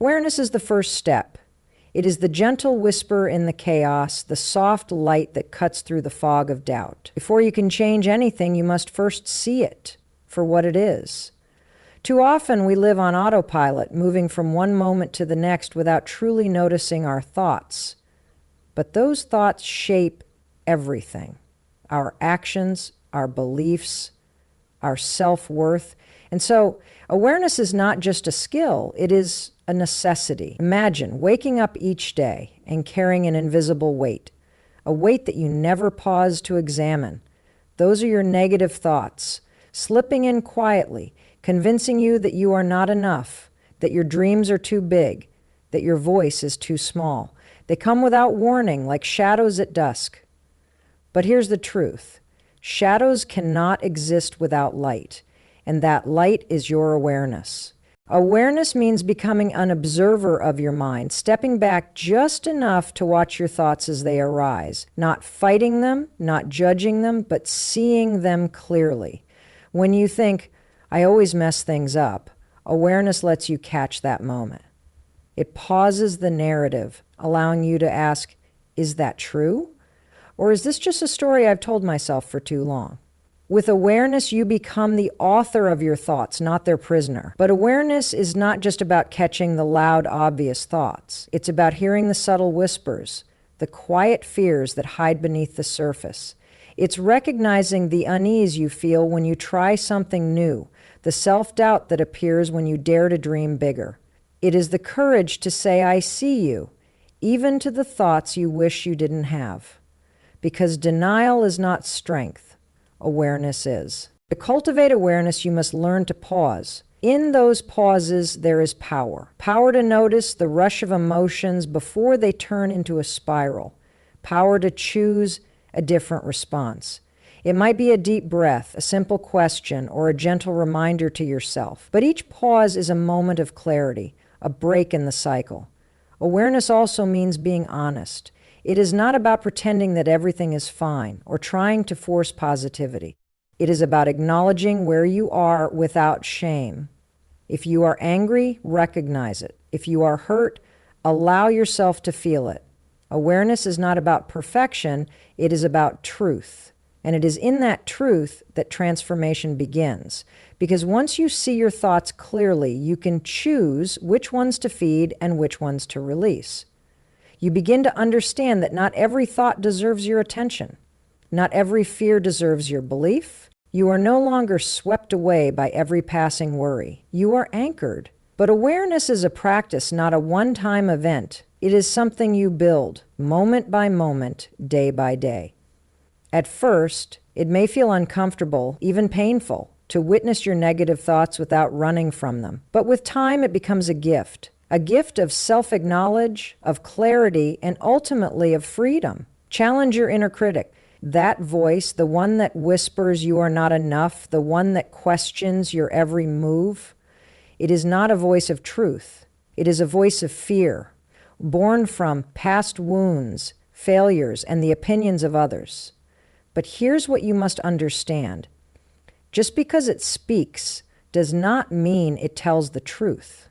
Awareness is the first step. It is the gentle whisper in the chaos, the soft light that cuts through the fog of doubt. Before you can change anything, you must first see it for what it is. Too often we live on autopilot, moving from one moment to the next without truly noticing our thoughts. But those thoughts shape everything: our actions, our beliefs, our self-worth. And so awareness is not just a skill, it is a necessity. Imagine waking up each day and carrying an invisible weight, a weight that you never pause to examine. Those are your negative thoughts, slipping in quietly, convincing you that you are not enough, that your dreams are too big, that your voice is too small. They come without warning, like shadows at dusk. But here's the truth. Shadows cannot exist without light, and that light is your awareness. Awareness means becoming an observer of your mind, stepping back just enough to watch your thoughts as they arise, not fighting them, not judging them, but seeing them clearly. When you think, "I always mess things up," awareness lets you catch that moment. It pauses the narrative, allowing you to ask, is that true? Or is this just a story I've told myself for too long? With awareness, you become the author of your thoughts, not their prisoner. But awareness is not just about catching the loud, obvious thoughts. It's about hearing the subtle whispers, the quiet fears that hide beneath the surface. It's recognizing the unease you feel when you try something new, the self-doubt that appears when you dare to dream bigger. It is the courage to say, "I see you," even to the thoughts you wish you didn't have. Because denial is not strength, awareness is. To cultivate awareness, you must learn to pause. In those pauses, there is power. Power to notice the rush of emotions before they turn into a spiral. Power to choose a different response. It might be a deep breath, a simple question, or a gentle reminder to yourself. But each pause is a moment of clarity, a break in the cycle. Awareness also means being honest. It is not about pretending that everything is fine or trying to force positivity. It is about acknowledging where you are without shame. If you are angry, recognize it. If you are hurt, allow yourself to feel it. Awareness is not about perfection, it is about truth. And it is in that truth that transformation begins. Because once you see your thoughts clearly, you can choose which ones to feed and which ones to release. You begin to understand that not every thought deserves your attention. Not every fear deserves your belief. You are no longer swept away by every passing worry. You are anchored. But awareness is a practice, not a one-time event. It is something you build, moment by moment, day by day. At first, it may feel uncomfortable, even painful, to witness your negative thoughts without running from them. But with time, it becomes a gift of self-acknowledge, of clarity, and ultimately of freedom. Challenge your inner critic. That voice, the one that whispers you are not enough, the one that questions your every move, it is not a voice of truth. It is a voice of fear, born from past wounds, failures, and the opinions of others. But here's what you must understand. Just because it speaks does not mean it tells the truth.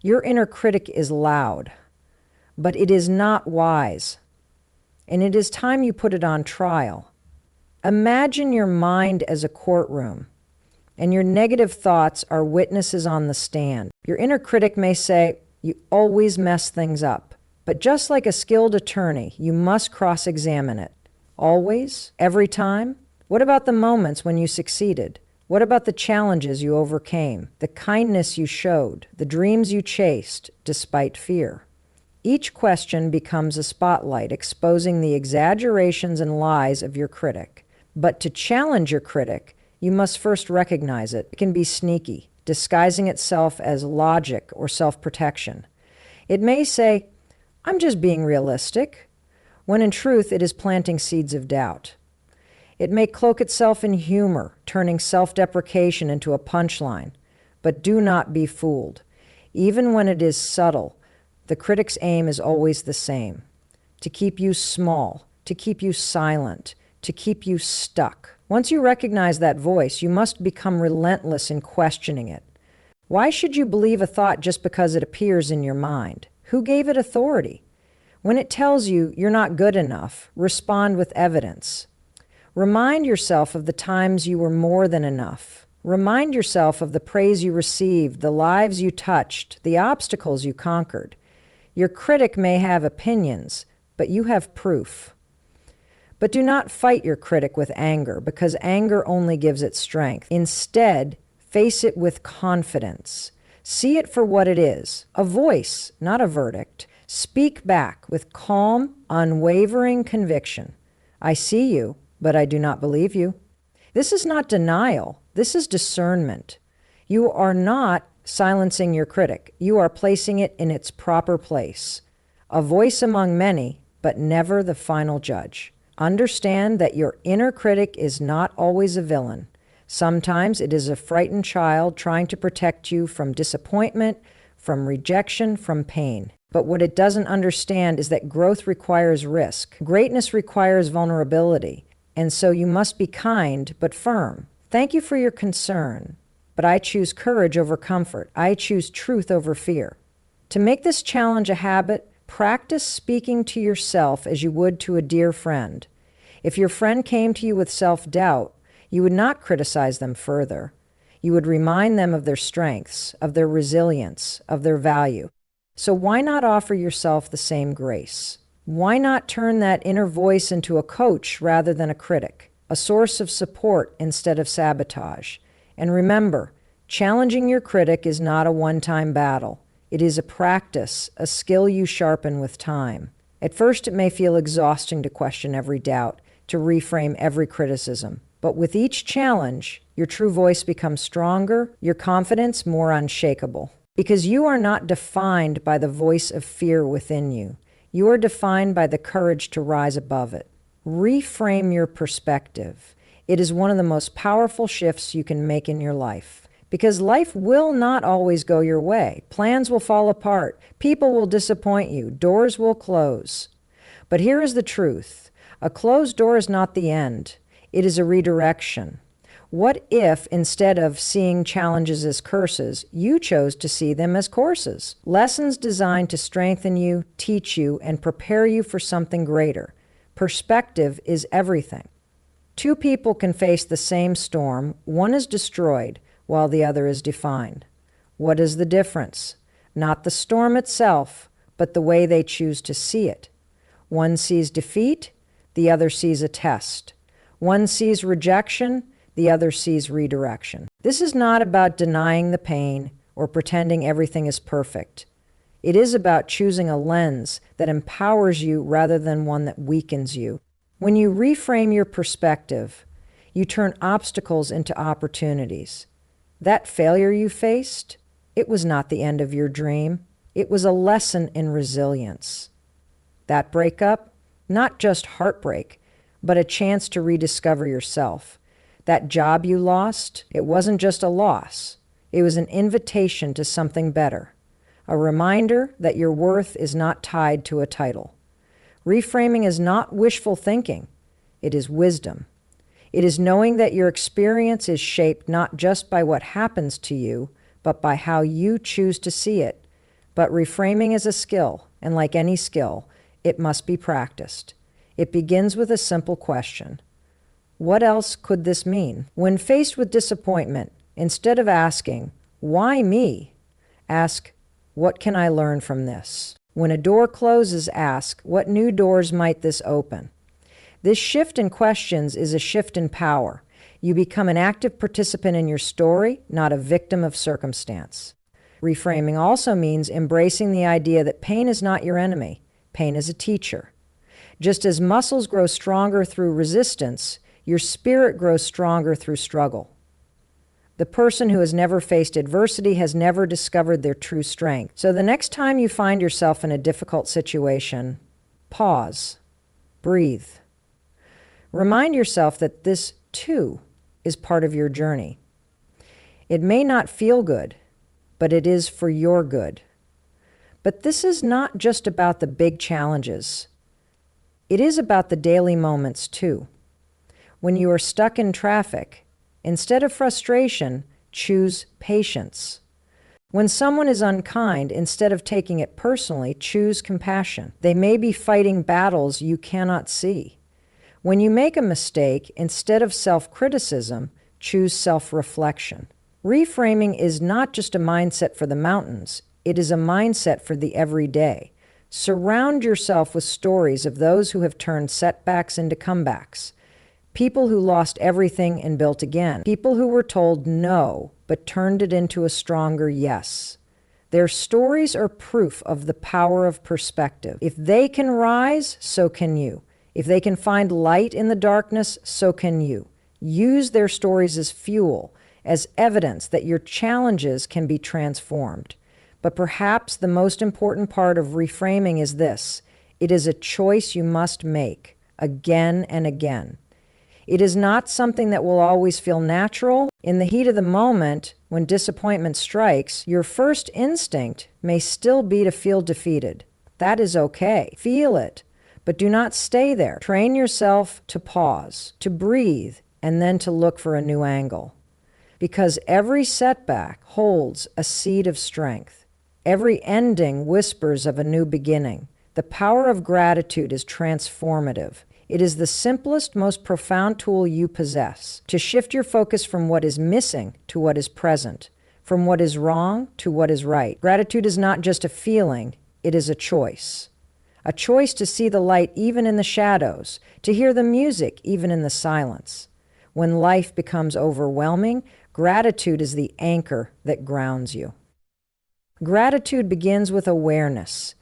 Your inner critic is loud, but it is not wise. And it is time you put it on trial. Imagine your mind as a courtroom, and your negative thoughts are witnesses on the stand. Your inner critic may say, "You always mess things up." But just like a skilled attorney, you must cross-examine it. Always? Every time? What about the moments when you succeeded? What about the challenges you overcame, the kindness you showed, the dreams you chased despite fear? Each question becomes a spotlight, exposing the exaggerations and lies of your critic. But to challenge your critic, you must first recognize it. It can be sneaky, disguising itself as logic or self-protection. It may say, "I'm just being realistic," when in truth it is planting seeds of doubt. It may cloak itself in humor, turning self-deprecation into a punchline. But do not be fooled. Even when it is subtle, the critic's aim is always the same: to keep you small, to keep you silent, to keep you stuck. Once you recognize that voice, you must become relentless in questioning it. Why should you believe a thought just because it appears in your mind? Who gave it authority? When it tells you you're not good enough, respond with evidence. Remind yourself of the times you were more than enough. Remind yourself of the praise you received, the lives you touched, the obstacles you conquered. Your critic may have opinions, but you have proof. But do not fight your critic with anger, because anger only gives it strength. Instead, face it with confidence. See it for what it is, a voice, not a verdict. Speak back with calm, unwavering conviction. I see you, but I do not believe you. This is not denial. This is discernment. You are not silencing your critic. You are placing it in its proper place. A voice among many, but never the final judge. Understand that your inner critic is not always a villain. Sometimes it is a frightened child trying to protect you from disappointment, from rejection, from pain. But what it doesn't understand is that growth requires risk. Greatness requires vulnerability. And so you must be kind but firm. Thank you for your concern, but I choose courage over comfort. I choose truth over fear. To make this challenge a habit, practice speaking to yourself as you would to a dear friend. If your friend came to you with self-doubt, you would not criticize them further. You would remind them of their strengths, of their resilience, of their value. So why not offer yourself the same grace? Why not turn that inner voice into a coach rather than a critic, a source of support instead of sabotage? And remember, challenging your critic is not a one-time battle. It is a practice, a skill you sharpen with time. At first, it may feel exhausting to question every doubt, to reframe every criticism. But with each challenge, your true voice becomes stronger, your confidence more unshakable. Because you are not defined by the voice of fear within you. You are defined by the courage to rise above it. Reframe your perspective. It is one of the most powerful shifts you can make in your life. Because life will not always go your way. Plans will fall apart. People will disappoint you. Doors will close. But here is the truth. A closed door is not the end. It is a redirection. What if, instead of seeing challenges as curses, you chose to see them as courses? Lessons designed to strengthen you, teach you, and prepare you for something greater. Perspective is everything. Two people can face the same storm. One is destroyed, while the other is defined. What is the difference? Not the storm itself, but the way they choose to see it. One sees defeat, the other sees a test. One sees rejection, the other sees redirection. This is not about denying the pain or pretending everything is perfect. It is about choosing a lens that empowers you rather than one that weakens you. When you reframe your perspective, you turn obstacles into opportunities. That failure you faced, it was not the end of your dream. It was a lesson in resilience. That breakup, not just heartbreak, but a chance to rediscover yourself. That job you lost, it wasn't just a loss. It was an invitation to something better. A reminder that your worth is not tied to a title. Reframing is not wishful thinking. It is wisdom. It is knowing that your experience is shaped not just by what happens to you, but by how you choose to see it. But reframing is a skill, and like any skill, it must be practiced. It begins with a simple question. What else could this mean? When faced with disappointment, instead of asking, "Why me?" ask, "What can I learn from this?" When a door closes, ask, "What new doors might this open?" This shift in questions is a shift in power. You become an active participant in your story, not a victim of circumstance. Reframing also means embracing the idea that pain is not your enemy. Pain is a teacher. Just as muscles grow stronger through resistance, your spirit grows stronger through struggle. The person who has never faced adversity has never discovered their true strength. So the next time you find yourself in a difficult situation, pause, breathe. Remind yourself that this, too, is part of your journey. It may not feel good, but it is for your good. But this is not just about the big challenges. It is about the daily moments, too. When you are stuck in traffic, instead of frustration, choose patience. When someone is unkind, instead of taking it personally, choose compassion. They may be fighting battles you cannot see. When you make a mistake, instead of self-criticism, choose self-reflection. Reframing is not just a mindset for the mountains, it is a mindset for the everyday. Surround yourself with stories of those who have turned setbacks into comebacks. People who lost everything and built again. People who were told no, but turned it into a stronger yes. Their stories are proof of the power of perspective. If they can rise, so can you. If they can find light in the darkness, so can you. Use their stories as fuel, as evidence that your challenges can be transformed. But perhaps the most important part of reframing is this: it is a choice you must make, again and again. It is not something that will always feel natural. In the heat of the moment, when disappointment strikes, your first instinct may still be to feel defeated. That is okay. Feel it, but do not stay there. Train yourself to pause, to breathe, and then to look for a new angle. Because every setback holds a seed of strength. Every ending whispers of a new beginning. The power of gratitude is transformative. It is the simplest, most profound tool you possess to shift your focus from what is missing to what is present, from what is wrong to what is right. Gratitude is not just a feeling, it is a choice. A choice to see the light even in the shadows, to hear the music even in the silence. When life becomes overwhelming, gratitude is the anchor that grounds you. Gratitude begins with awareness.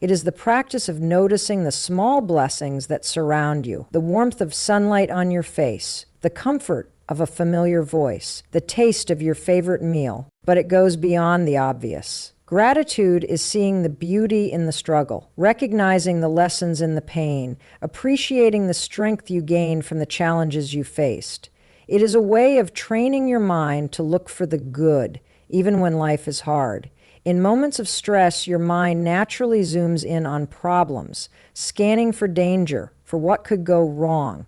It is the practice of noticing the small blessings that surround you, the warmth of sunlight on your face, the comfort of a familiar voice, the taste of your favorite meal. But it goes beyond the obvious. Gratitude is seeing the beauty in the struggle, recognizing the lessons in the pain, appreciating the strength you gained from the challenges you faced. It is a way of training your mind to look for the good, even when life is hard. In moments of stress, your mind naturally zooms in on problems, scanning for danger, for what could go wrong.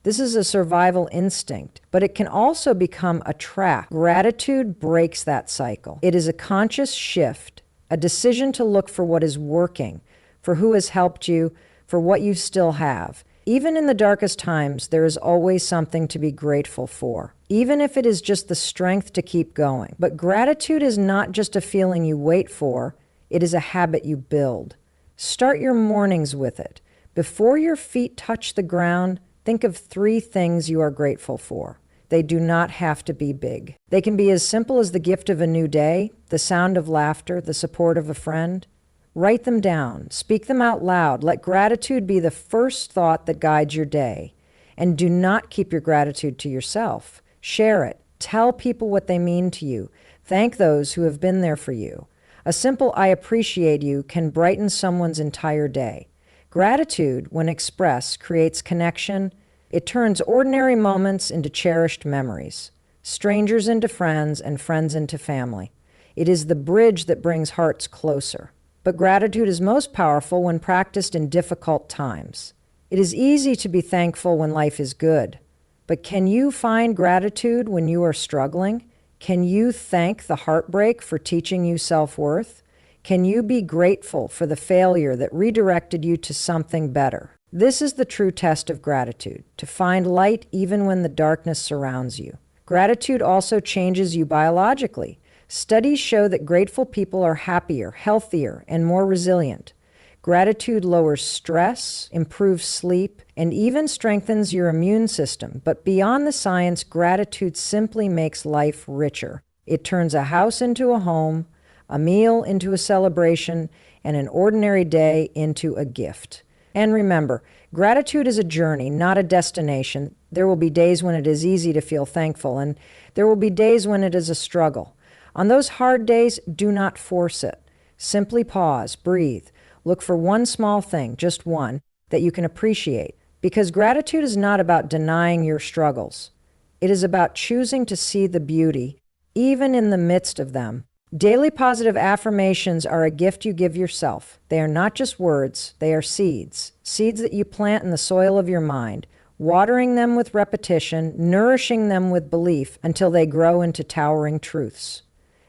This is a survival instinct, but it can also become a trap. Gratitude breaks that cycle. It is a conscious shift, a decision to look for what is working, for who has helped you, for what you still have. Even in the darkest times, there is always something to be grateful for, even if it is just the strength to keep going. But gratitude is not just a feeling you wait for, it is a habit you build. Start your mornings with it. Before your feet touch the ground, think of 3 things you are grateful for. They do not have to be big. They can be as simple as the gift of a new day, the sound of laughter, the support of a friend. Write them down. Speak them out loud. Let gratitude be the first thought that guides your day. And do not keep your gratitude to yourself. Share it. Tell people what they mean to you. Thank those who have been there for you. A simple "I appreciate you" can brighten someone's entire day. Gratitude, when expressed, creates connection. It turns ordinary moments into cherished memories, strangers into friends, and friends into family. It is the bridge that brings hearts closer. But gratitude is most powerful when practiced in difficult times. It is easy to be thankful when life is good. But can you find gratitude when you are struggling? Can you thank the heartbreak for teaching you self-worth? Can you be grateful for the failure that redirected you to something better? This is the true test of gratitude, to find light even when the darkness surrounds you. Gratitude also changes you biologically. Studies show that grateful people are happier, healthier, and more resilient. Gratitude lowers stress, improves sleep, and even strengthens your immune system. But beyond the science, gratitude simply makes life richer. It turns a house into a home, a meal into a celebration, and an ordinary day into a gift. And remember, gratitude is a journey, not a destination. There will be days when it is easy to feel thankful, and there will be days when it is a struggle. On those hard days, do not force it. Simply pause, breathe, look for one small thing, just one, that you can appreciate. Because gratitude is not about denying your struggles. It is about choosing to see the beauty, even in the midst of them. Daily positive affirmations are a gift you give yourself. They are not just words, they are seeds. Seeds that you plant in the soil of your mind, watering them with repetition, nourishing them with belief until they grow into towering truths.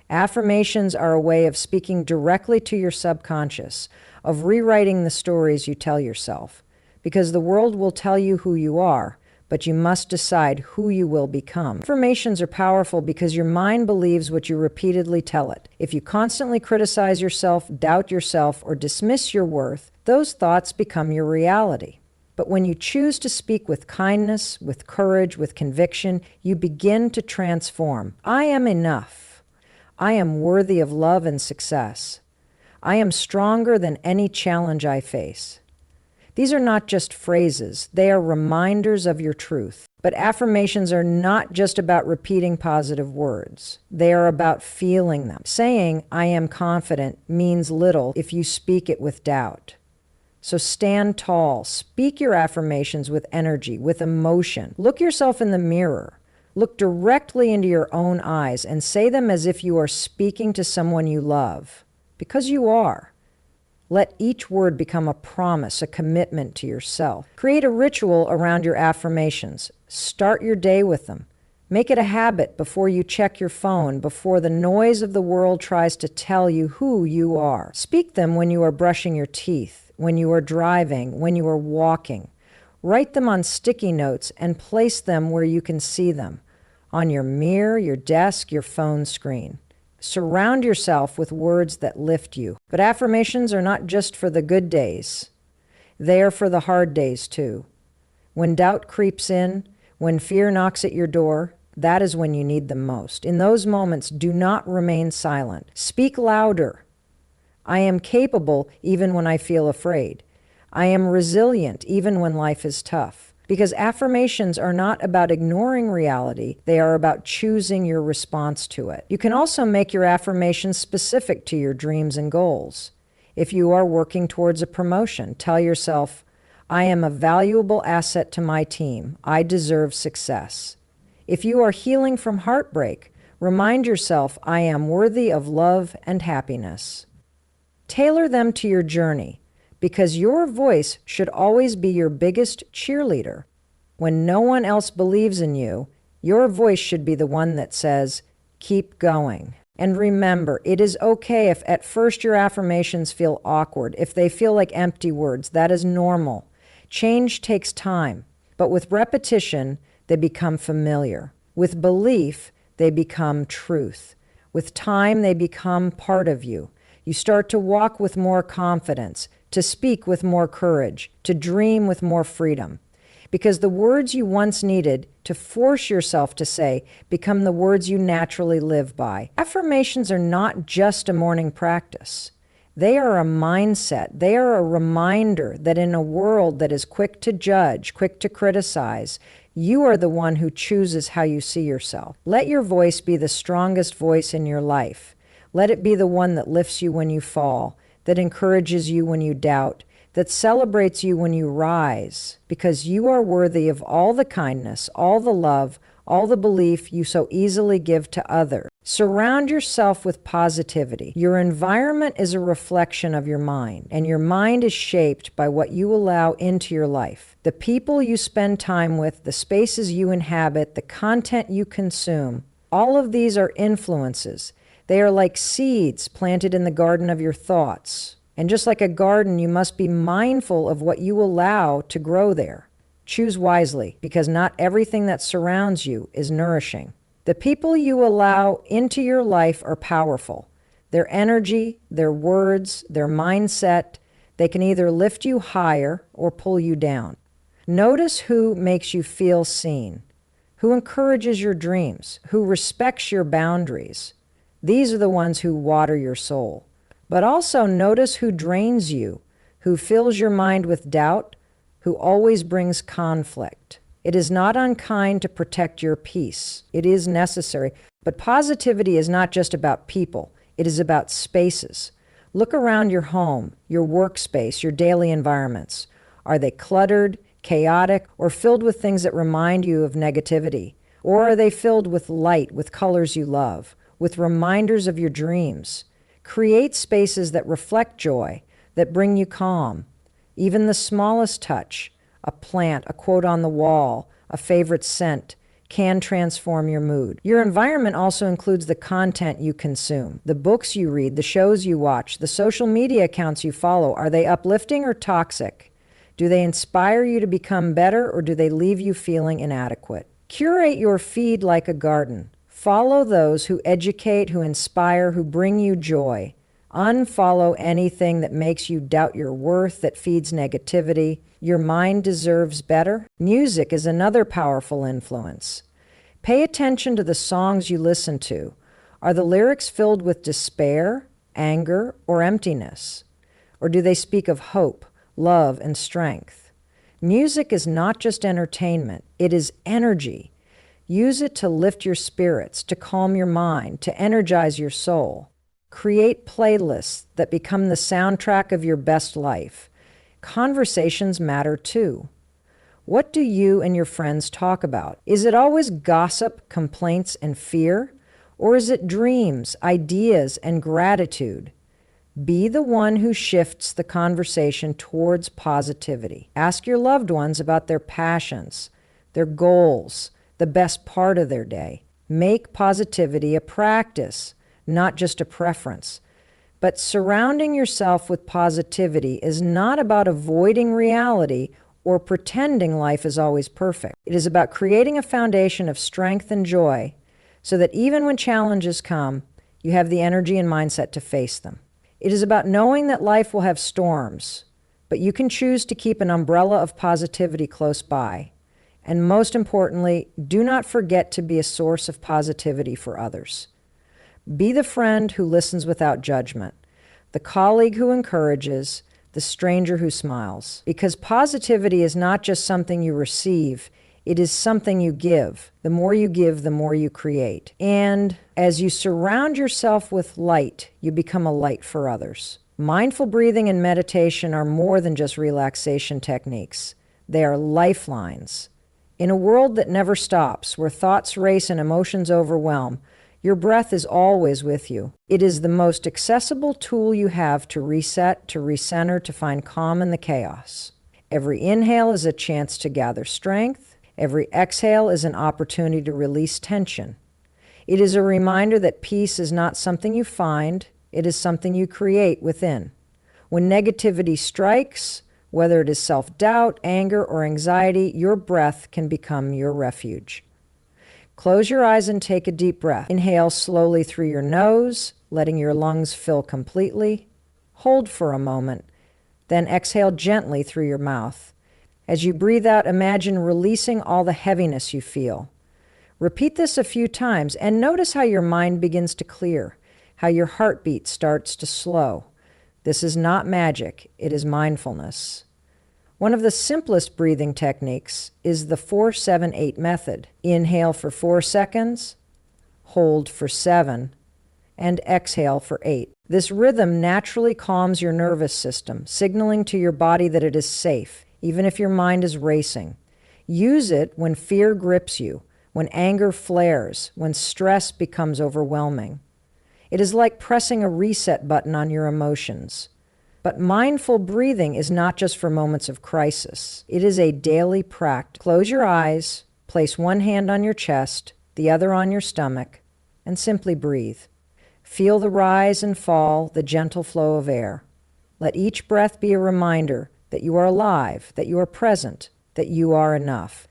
Affirmations are a way of speaking directly to your subconscious, of rewriting the stories you tell yourself. Because the world will tell you who you are, but you must decide who you will become. Affirmations are powerful because your mind believes what you repeatedly tell it. If you constantly criticize yourself, doubt yourself, or dismiss your worth, those thoughts become your reality. But when you choose to speak with kindness, with courage, with conviction, you begin to transform. I am enough. I am worthy of love and success. I am stronger than any challenge I face. These are not just phrases, they are reminders of your truth. But affirmations are not just about repeating positive words. They are about feeling them. Saying, I am confident, means little if you speak it with doubt. So stand tall, speak your affirmations with energy, with emotion. Look yourself in the mirror. Look directly into your own eyes and say them as if you are speaking to someone you love. Because you are. Let each word become a promise, a commitment to yourself. Create a ritual around your affirmations. Start your day with them. Make it a habit before you check your phone, before the noise of the world tries to tell you who you are. Speak them when you are brushing your teeth, when you are driving, when you are walking. Write them on sticky notes and place them where you can see them, on your mirror, your desk, your phone screen. Surround yourself with words that lift you. But affirmations are not just for the good days. They are for the hard days too. When doubt creeps in, when fear knocks at your door, that is when you need them most. In those moments, do not remain silent. Speak louder. I am capable even when I feel afraid. I am resilient even when life is tough. Because affirmations are not about ignoring reality, they are about choosing your response to it. You can also make your affirmations specific to your dreams and goals. If you are working towards a promotion, tell yourself, I am a valuable asset to my team. I deserve success. If you are healing from heartbreak, remind yourself, I am worthy of love and happiness. Tailor them to your journey, because your voice should always be your biggest cheerleader. When no one else believes in you, your voice should be the one that says, keep going. And remember, it is okay if at first your affirmations feel awkward, if they feel like empty words. That is normal. Change takes time, but with repetition, they become familiar. With belief, they become truth. With time, they become part of you. You start to walk with more confidence, to speak with more courage, to dream with more freedom. Because the words you once needed to force yourself to say become the words you naturally live by. Affirmations are not just a morning practice. They are a mindset. They are a reminder that in a world that is quick to judge, quick to criticize, you are the one who chooses how you see yourself. Let your voice be the strongest voice in your life. Let it be the one that lifts you when you fall, that encourages you when you doubt, that celebrates you when you rise, because you are worthy of all the kindness, all the love, all the belief you so easily give to others. Surround yourself with positivity. Your environment is a reflection of your mind, and your mind is shaped by what you allow into your life. The people you spend time with, the spaces you inhabit, the content you consume, all of these are influences. They are like seeds planted in the garden of your thoughts. And just like a garden, you must be mindful of what you allow to grow there. Choose wisely, because not everything that surrounds you is nourishing. The people you allow into your life are powerful. Their energy, their words, their mindset, they can either lift you higher or pull you down. Notice who makes you feel seen, who encourages your dreams, who respects your boundaries. These are the ones who water your soul. But also notice who drains you, who fills your mind with doubt, who always brings conflict. It is not unkind to protect your peace. It is necessary. But positivity is not just about people. It is about spaces. Look around your home, your workspace, your daily environments. Are they cluttered, chaotic, or filled with things that remind you of negativity? Or are they filled with light, with colors you love, with reminders of your dreams? Create spaces that reflect joy, that bring you calm. Even the smallest touch, a plant, a quote on the wall, a favorite scent, can transform your mood. Your environment also includes the content you consume, the books you read, the shows you watch, the social media accounts you follow. Are they uplifting or toxic? Do they inspire you to become better, or do they leave you feeling inadequate? Curate your feed like a garden. Follow those who educate, who inspire, who bring you joy. Unfollow anything that makes you doubt your worth, that feeds negativity. Your mind deserves better. Music is another powerful influence. Pay attention to the songs you listen to. Are the lyrics filled with despair, anger, or emptiness? Or do they speak of hope, love, and strength? Music is not just entertainment, it is energy. Use it to lift your spirits, to calm your mind, to energize your soul. Create playlists that become the soundtrack of your best life. Conversations matter too. What do you and your friends talk about? Is it always gossip, complaints, and fear? Or is it dreams, ideas, and gratitude? Be the one who shifts the conversation towards positivity. Ask your loved ones about their passions, their goals, the best part of their day. Make positivity a practice, not just a preference. But surrounding yourself with positivity is not about avoiding reality or pretending life is always perfect. It is about creating a foundation of strength and joy so that even when challenges come, you have the energy and mindset to face them. It is about knowing that life will have storms, but you can choose to keep an umbrella of positivity close by. And most importantly, do not forget to be a source of positivity for others. Be the friend who listens without judgment, the colleague who encourages, the stranger who smiles. Because positivity is not just something you receive, it is something you give. The more you give, the more you create. And as you surround yourself with light, you become a light for others. Mindful breathing and meditation are more than just relaxation techniques. They are lifelines. In a world that never stops, where thoughts race and emotions overwhelm, your breath is always with you. It is the most accessible tool you have to reset, to recenter, to find calm in the chaos. Every inhale is a chance to gather strength. Every exhale is an opportunity to release tension. It is a reminder that peace is not something you find, it is something you create within. When negativity strikes, whether it is self-doubt, anger, or anxiety, your breath can become your refuge. Close your eyes and take a deep breath. Inhale slowly through your nose, letting your lungs fill completely. Hold for a moment, then exhale gently through your mouth. As you breathe out, imagine releasing all the heaviness you feel. Repeat this a few times and notice how your mind begins to clear, how your heartbeat starts to slow. This is not magic, it is mindfulness. One of the simplest breathing techniques is the 4-7-8 method. Inhale for 4 seconds, hold for 7, and exhale for 8. This rhythm naturally calms your nervous system, signaling to your body that it is safe, even if your mind is racing. Use it when fear grips you, when anger flares, when stress becomes overwhelming. It is like pressing a reset button on your emotions. But mindful breathing is not just for moments of crisis. It is a daily practice. Close your eyes, place one hand on your chest, the other on your stomach, and simply breathe. Feel the rise and fall, the gentle flow of air. Let each breath be a reminder that you are alive, that you are present, that you are enough.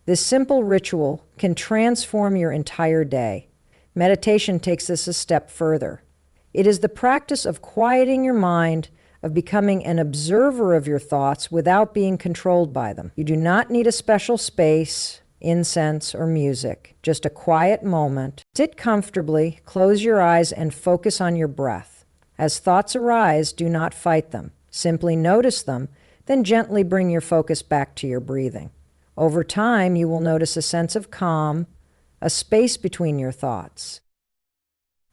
This simple ritual can transform your entire day. Meditation takes this a step further. It is the practice of quieting your mind, of becoming an observer of your thoughts without being controlled by them. You do not need a special space, incense, or music, just a quiet moment. Sit comfortably, close your eyes, and focus on your breath. As thoughts arise, do not fight them. Simply notice them, then gently bring your focus back to your breathing. Over time, you will notice a sense of calm, a space between your thoughts.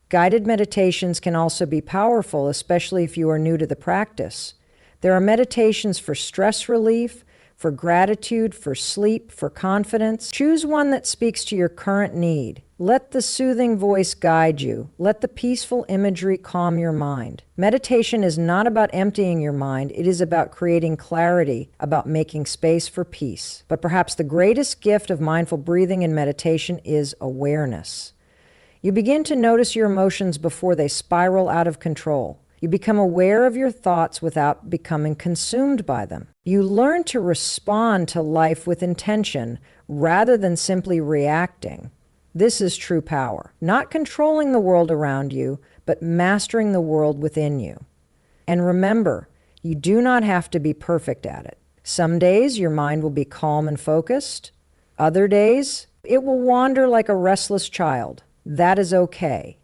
Guided meditations can also be powerful, especially if you are new to the practice. There are meditations for stress relief, for gratitude, for sleep, for confidence. Choose one that speaks to your current need. Let the soothing voice guide you. Let the peaceful imagery calm your mind. Meditation is not about emptying your mind. It is about creating clarity, about making space for peace. But perhaps the greatest gift of mindful breathing and meditation is awareness. You begin to notice your emotions before they spiral out of control. You become aware of your thoughts without becoming consumed by them. You learn to respond to life with intention rather than simply reacting. This is true power. Not controlling the world around you, but mastering the world within you. And remember, you do not have to be perfect at it. Some days your mind will be calm and focused. Other days, it will wander like a restless child. That is okay.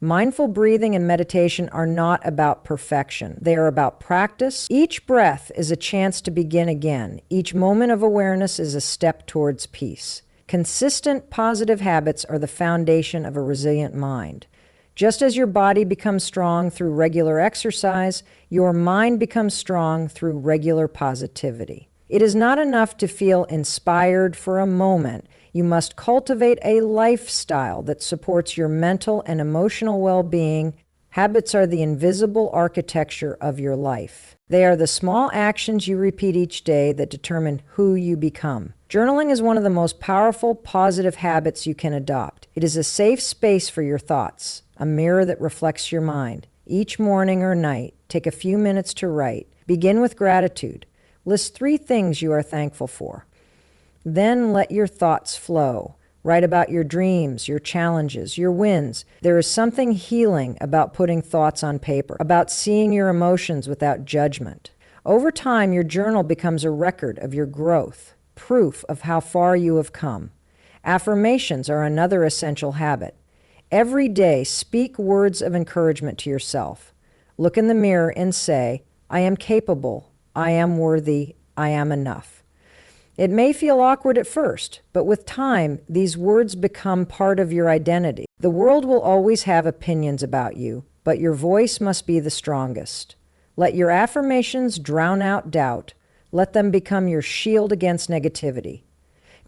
Mindful breathing and meditation are not about perfection. They are about practice. Each breath is a chance to begin again. Each moment of awareness is a step towards peace. Consistent positive habits are the foundation of a resilient mind. Just as your body becomes strong through regular exercise, your mind becomes strong through regular positivity. It is not enough to feel inspired for a moment. You must cultivate a lifestyle that supports your mental and emotional well-being. Habits are the invisible architecture of your life. They are the small actions you repeat each day that determine who you become. Journaling is one of the most powerful positive habits you can adopt. It is a safe space for your thoughts, a mirror that reflects your mind. Each morning or night, take a few minutes to write. Begin with gratitude. List 3 things you are thankful for. Then let your thoughts flow. Write about your dreams, your challenges, your wins. There is something healing about putting thoughts on paper, about seeing your emotions without judgment. Over time, your journal becomes a record of your growth, proof of how far you have come. Affirmations are another essential habit. Every day, speak words of encouragement to yourself. Look in the mirror and say, I am capable, I am worthy, I am enough. It may feel awkward at first, but with time, these words become part of your identity. The world will always have opinions about you, but your voice must be the strongest. Let your affirmations drown out doubt. Let them become your shield against negativity.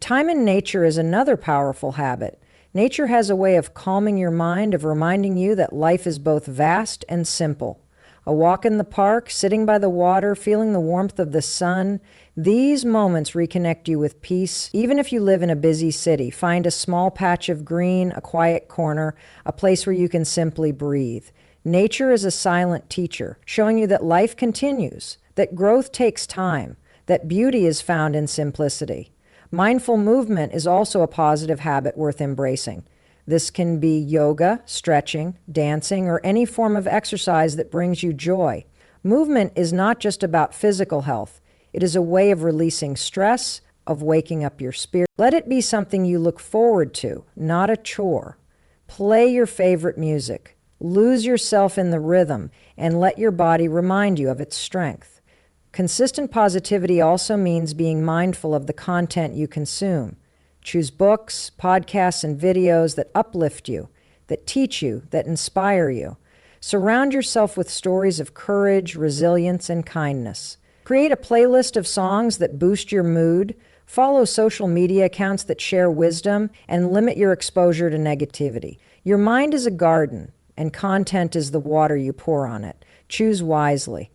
Time in nature is another powerful habit. Nature has a way of calming your mind, of reminding you that life is both vast and simple. A walk in the park, sitting by the water, feeling the warmth of the sun. These moments reconnect you with peace. Even if you live in a busy city, find a small patch of green, a quiet corner, a place where you can simply breathe. Nature is a silent teacher, showing you that life continues, that growth takes time, that beauty is found in simplicity. Mindful movement is also a positive habit worth embracing. This can be yoga, stretching, dancing, or any form of exercise that brings you joy. Movement is not just about physical health. It is a way of releasing stress, of waking up your spirit. Let it be something you look forward to, not a chore. Play your favorite music. Lose yourself in the rhythm, and let your body remind you of its strength. Consistent positivity also means being mindful of the content you consume. Choose books, podcasts, and videos that uplift you, that teach you, that inspire you. Surround yourself with stories of courage, resilience, and kindness. Create a playlist of songs that boost your mood. Follow social media accounts that share wisdom, and limit your exposure to negativity. Your mind is a garden, and content is the water you pour on it. Choose wisely.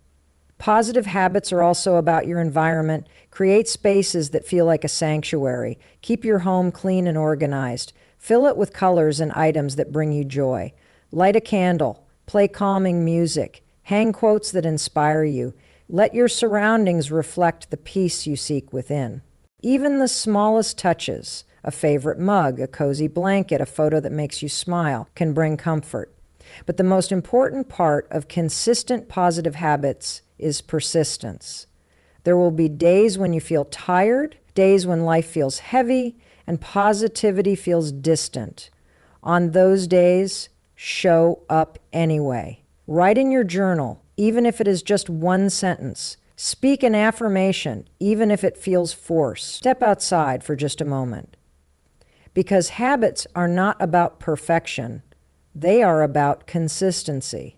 Positive habits are also about your environment. Create spaces that feel like a sanctuary. Keep your home clean and organized. Fill it with colors and items that bring you joy. Light a candle. Play calming music. Hang quotes that inspire you. Let your surroundings reflect the peace you seek within. Even the smallest touches, a favorite mug, a cozy blanket, a photo that makes you smile, can bring comfort. But the most important part of consistent positive habits is persistence. There will be days when you feel tired, days when life feels heavy, and positivity feels distant. On those days, show up anyway. Write in your journal, even if it is just one sentence. Speak an affirmation, even if it feels forced. Step outside for just a moment. Because habits are not about perfection. They are about consistency.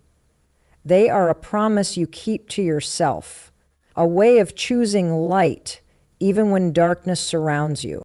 They are a promise you keep to yourself, a way of choosing light even when darkness surrounds you.